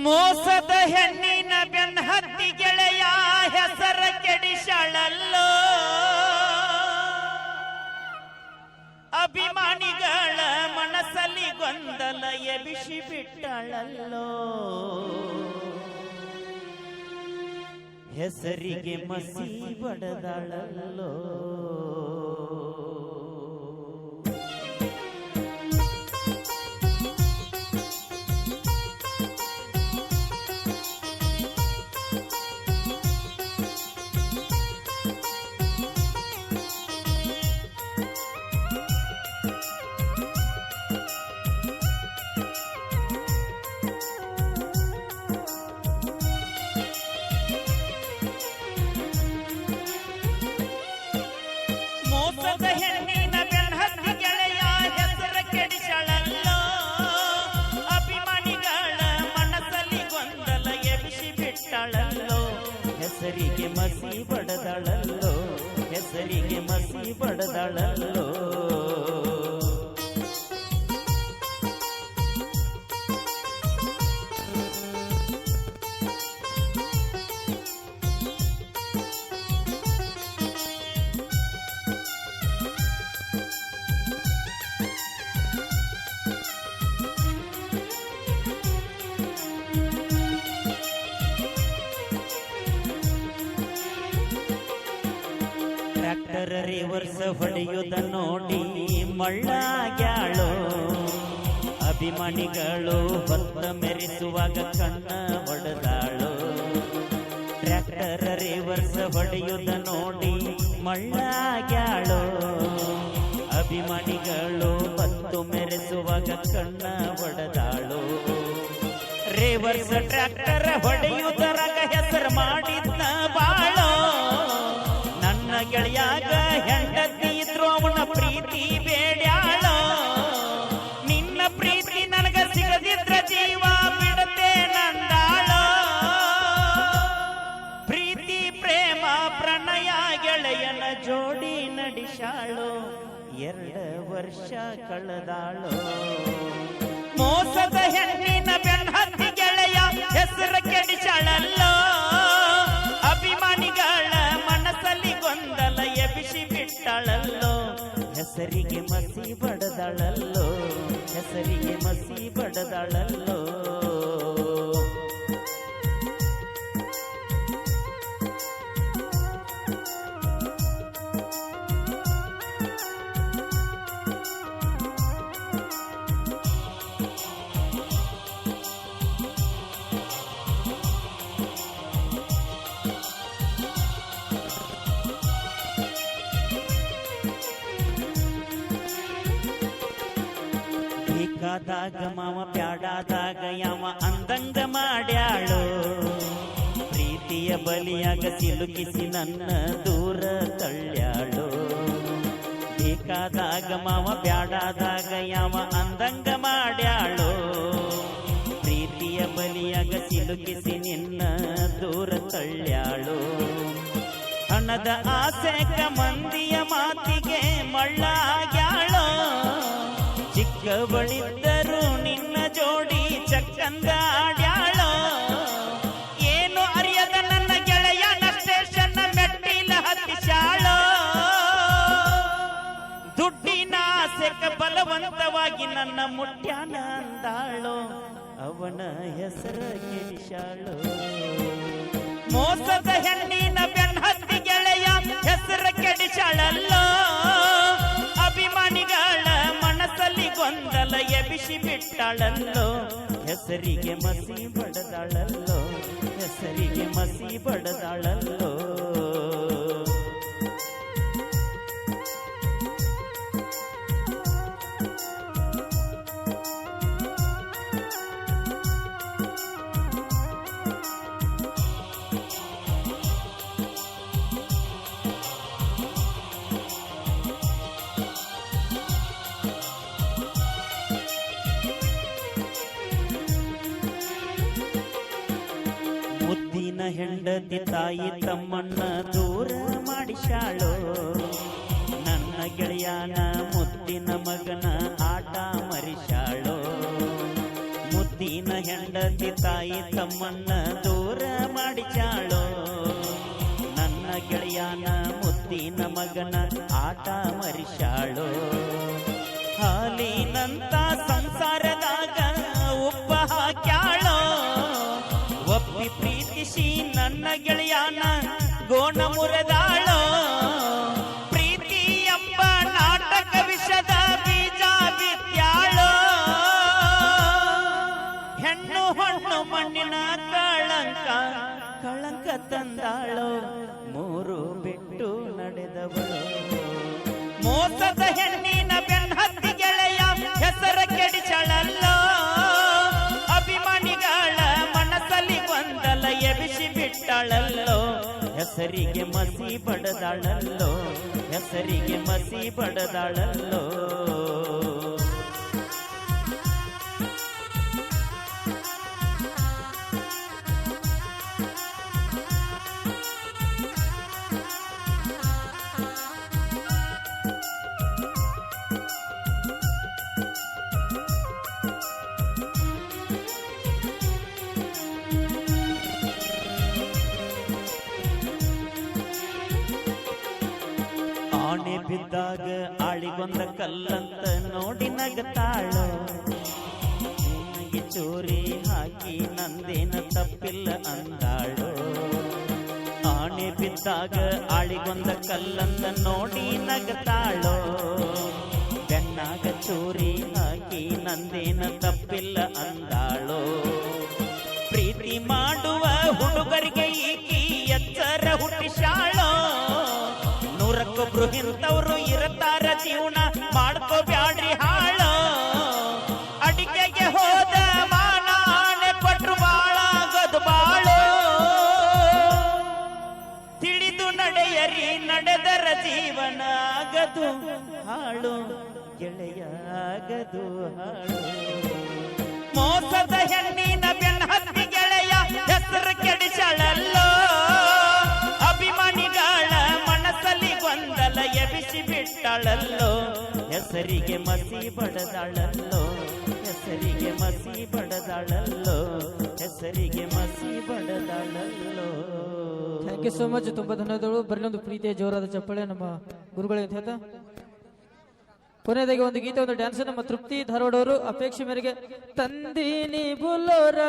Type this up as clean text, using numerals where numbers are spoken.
ಮೋಸದ ಹೆಣ್ಣಿನ ಬೆನ್ನ ಹತ್ತಿ ಗೆಳೆಯ ಹೆಸರ ಕೆಡಿಸಳಲ್ಲೋ, ಅಭಿಮಾನಿಗಳ ಮನಸ್ಸಲ್ಲಿ ಗೊಂದಲ ಎಬಿಸಿ ಬಿಟ್ಟಳಲ್ಲೋ, ಹೆಸರಿಗೆ ಮಸಿ ಬಡದಳಲ್ಲೋ. ಮೋಸದ ಹೆಣ್ಣಿನ ಬೆನ್ನ ಹತ್ತಿ ಗೆಳೆಯ ಹೆಸರ ಕೆಡಿಸಳಲ್ಲೋ, ಅಭಿಮಾನಿಗಳ ಮನಸ್ಸಲ್ಲಿ ಗೊಂದಲ ಎಬಿಸಿ ಬಿಟ್ಟಳಲ್ಲೋ, ಹೆಸರಿಗೆ ಮಸಿ ಬಡದಳಲ್ಲೋ, ಹೆಸರಿಗೆ ಮಸಿ ಬಡದಳಲ್ಲೋ. ಟ್ರ್ಯಾಕ್ಟರ್ ರಿವರ್ಸ್ ಹೊಡೆಯುವುದ ನೋಡಿ ಮಳ್ಳಾಗ್ಯಾಳೋ, ಅಭಿಮಾನಿಗಳು ಹೊತ್ತ ಮೆರೆಸುವಾಗ ಕಣ್ಣ ಹೊಡೆದಾಳೋ. ಟ್ರ್ಯಾಕ್ಟರ್ ರಿವರ್ಸ್ ಹೊಡೆಯುವುದ ನೋಡಿ ಮಳ್ಳಾಗ್ಯಾಳೋ, ಅಭಿಮಾನಿಗಳು ಹೊತ್ತು ಮೆರೆಸುವಾಗ ಕಣ್ಣ ಹೊಡೆದಾಳೋ. ರಿವರ್ಸ್ ಟ್ರ್ಯಾಕ್ಟರ್ ಹೊಡೆಯುವುದರಾಗ ಹೆಸರು ಮಾಡಿದ್ನ ಬಾಳೋ, ನನ್ನ ಗೆಳೆಯಾಗ ಹೆಂಡತಿ ಇದ್ರು ಅವನ ಪ್ರೀತಿ ಬೇಡ್ಯಾಳೋ, ನಿನ್ನ ಪ್ರೀತಿ ನನಗ ಸಿಗದಿದ್ರ ಜೀವ ಬಿಡತೆ ನಂದಾಳೋ. ಪ್ರೀತಿ ಪ್ರೇಮ ಪ್ರಣಯ ಗೆಳೆಯನ ಜೋಡಿ ನಡೆಸಾಳೋ, 2 ವರ್ಷ ಕಳೆದಾಳೋ. ಮೋಸದ ಹೆಣ್ಣಿನ ಬೆನ್ನ ಹತ್ತಿ ಗೆಳೆಯ ಹೆಸರ ಕೆಡಿಸಳಲ್ಲೋ, ಅಭಿಮಾನಿಗಳ ಮನಸ್ಸಲ್ಲಿ ಗೊಂದಲ ಎಬಿಸಿ ಬಿಟ್ಟಳಲ್ಲೋ, ಹೆಸರಿಗೆ ಮಸಿ ಬಡದಳಲ್ಲೋ, ಹೆಸರಿಗೆ ಮಸಿ ಬಡದಳಲ್ಲೋ. ಬೇಕಾದಾಗ ಮಾವ ಪ್ಯಾಡಾದಾಗ ಯಾವ ಅಂದಂಗ ಮಾಡ್ಯಾಳೋ, ಪ್ರೀತಿಯ ಬಲಿಯಾಗ ಸಿಲುಕಿಸಿ ನನ್ನ ದೂರ ತಳ್ಳ್ಯಾಳೋ. ಬೇಕಾದಾಗ ಮಾವ ಪ್ಯಾಡಾದಾಗ ಯಾವ ಅಂದಂಗ ಮಾಡ್ಯಾಳೋ, ಪ್ರೀತಿಯ ಬಲಿಯಾಗ ಸಿಲುಕಿಸಿ ನಿನ್ನ ದೂರ ತಳ್ಳ್ಯಾಳೋ. ಹಣದ ಆಸೆಕ ಮಂದಿಯ ಮಾತಿಗೆ ಮಳ್ಳಾಗ್ಯಾಳೋ, ಚಿಕ್ಕವಳಿದ್ದರು ನಿನ್ನ ಜೋಡಿ ಚಕ್ಕಂದ ಆಡ್ಯಾಳೋ. ಏನು ಅರಿಯದ ನನ್ನ ಗೆಳೆಯನ ಸ್ಟೇಷನ್ ಮೆಟ್ಟಿಲ ಹತ್ತಿಸಾಳೋ, ದುಡ್ಡಿನ ಆಸೆಕ ಬಲವಂತವಾಗಿ ನನ್ನ ಮುಟ್ಯಾನ ಅಂದಾಳೋ, ಅವನ ಹೆಸರ ಕೆಡಿಸಾಳೋ. ಮೋಸದ ಹೆಣ್ಣಿನ ಬೆನ್ನ ಹತ್ತಿ ಗೆಳೆಯ ಹೆಸರ ಕೆಡಿಸಾಳಲ್ಲೋ, ಅಭಿಮಾನಿಗಳ ಮನಸ್ಸಲ್ಲಿ ಗೊಂದಲ ಎಬಿಸಿ ಬಿಟ್ಟಳಲ್ಲೋ, ಹೆಸರಿಗೆ ಮಸಿ ಬಡದಾಳಲ್ಲೋ, ಹೆಸರಿಗೆ ಮಸಿ ಬಡದಾಳಲ್ಲೋ. ಮುದ್ದಿನ ಹೆಂಡತಿ ತಾಯಿ ತಮ್ಮನ್ನ ದೂರ ಮಾಡಿಸಾಳೋ, ನನ್ನ ಗೆಳೆಯನ ಮುದ್ದಿನ ಮಗನ ಆಟ ಮರಿಸಾಳೋ. ಮುದ್ದಿನ ಹೆಂಡತಿ ತಾಯಿ ತಮ್ಮನ್ನ ದೂರ ಮಾಡಿಚಾಳೋ ನನ್ನ ಗೆಳೆಯನ ಮುದ್ದಿನ ಮಗನ ಆಟ ಮರಿಸಾಳೋ ಹಾಲಿನಂತ ಸಂಸಾರದಾಗ ಉಪ್ಪ ಹಾಕ್ಯಾಳೋ ಒಪ್ಪಿ ಪ್ರೀತಿಸಿ ನನ್ನ ಗೆಳೆಯನ ಗೋಣ ಮುರಿದಾಳೋ ಪ್ರೀತಿ ಎಂಬ ನಾಟಕ ವಿಷದ ಬೀಜ ಬಿತ್ಯಾಳೋ ಹೆಣ್ಣು ಹಣ್ಣು ಮಣ್ಣಿನ ಕಳಂಕ ತಂದಾಳೋ ಮೂರು ಬಿಟ್ಟು ನಡೆದವಳು ಮೋಸದ ಹೆಣ್ಣಿನ ಬೆನ್ನತ್ತಿ ಗೆಳೆಯ ಹೆಸರ ಕೆಡಿಸಳಲ್ಲೋ ಅಭಿಮಾನಿಗಳ ಮನಸ್ಸಲ್ಲಿ ಗೊಂದಲ ಎಬಿಸಿ ಬಿಟ್ಟಳಲ್ಲೋ ಹೆಸರಿಗೆ ಮಸಿ ಬಡದಾಳಲ್ಲೋ ಹೆಸರಿಗೆ ಮಸಿ ಬಡದಾಳಲ್ಲೋ ಆಣೆ ಬಿದ್ದಾಗ ಆಳಿಗೊಂದ ಕಲ್ಲಂತ ನೋಡಿ ನಗತಾಳೋ ನಿನಗೆ ಚೋರಿ ಹಾಕಿ ನಂದೇನ ತಪ್ಪಿಲ್ಲ ಅಂದಾಳೋ ಆಣೆ ಬಿದ್ದಾಗ ಆಳಿಗೊಂದ ಕಲ್ಲಂತ ನೋಡಿ ನಗತಾಳೋ ಬೆನ್ನಾಗ ಚೋರಿ ಹಾಕಿ ನಂದೇನ ತಪ್ಪಿಲ್ಲ ಅಂದಾಳೋ ಪ್ರೀತಿ ಮಾಡುವ ಹುಡುಗರಿಗೆ ಈಕಿ ಎಚ್ಚರ ಹುಟ್ಟಿಸಾಳೋ ನೂರಕ್ಕೊಬ್ರು ಇಂಥವ್ರು ಇರತಾರ ಜೀವನ ಮಾಡ್ಕೋಬ್ಯಾಡ್ರಿ ಹಾಳೋ ಅಡಿಕೆಗೆ ಹೋದ ಮಾನಾಣೆ ಕೊಟ್ರು ಬಾಳಾಗದು ಬಾಳೋ ತಿಳಿದು ನಡೆಯರಿ ನಡೆದರ ಜೀವನ ಆಗದು ಹಾಳು ಗೆಳೆಯಾಗದು ಹಾಳು ಮೋಸದ ಹೆಣ್ಣಿನ ಬೆನ್ನ ಹತ್ತಿ ಗೆಳೆಯ ಹೆಸರು ಕೆಡಿಸಳಲ್ಲೋ ಅಭಿಮಾನಿಗಳ ಮನಸ್ಸಲ್ಲಿ ಗೊಂದಲ ಎಬಿಸಿ ಬಿಟ್ಟಳಲ್ಲೋ ಹೆಸರಿಗೆ ಮಸಿ ಬಡದಾಳಲ್ಲೋ ಹೆಸರಿಗೆ ಮಸಿ ಬಡದಾಳಲ್ಲೋ ಹೆಸರಿಗೆ ಮಸಿ ಬಡದಾಳಲ್ಲೋ ಥ್ಯಾಂಕ್ ಯು ಸೋ ಮಚ್. ತುಂಬಾ ಧನ್ಯವಾದಗಳು. ಬರಲೊಂದು ಪ್ರೀತಿಯ ಜೋರಾದ ಚಪ್ಪಳೆ ನಮ್ಮ ಗುರುಗಳೇ ಅಂತ ಹೇಳ್ತಾ ಕೊನೆಯದಾಗಿ ಒಂದು ಗೀತೆ ಒಂದು ಡ್ಯಾನ್ಸ್ ನಮ್ಮ ತೃಪ್ತಿ ಧಾರವಾಡ ಅವರು ಅಪೇಕ್ಷೆ ಮೇರೆಗೆ ತಂದೀನಿ ಬುಲ್ಲೋರ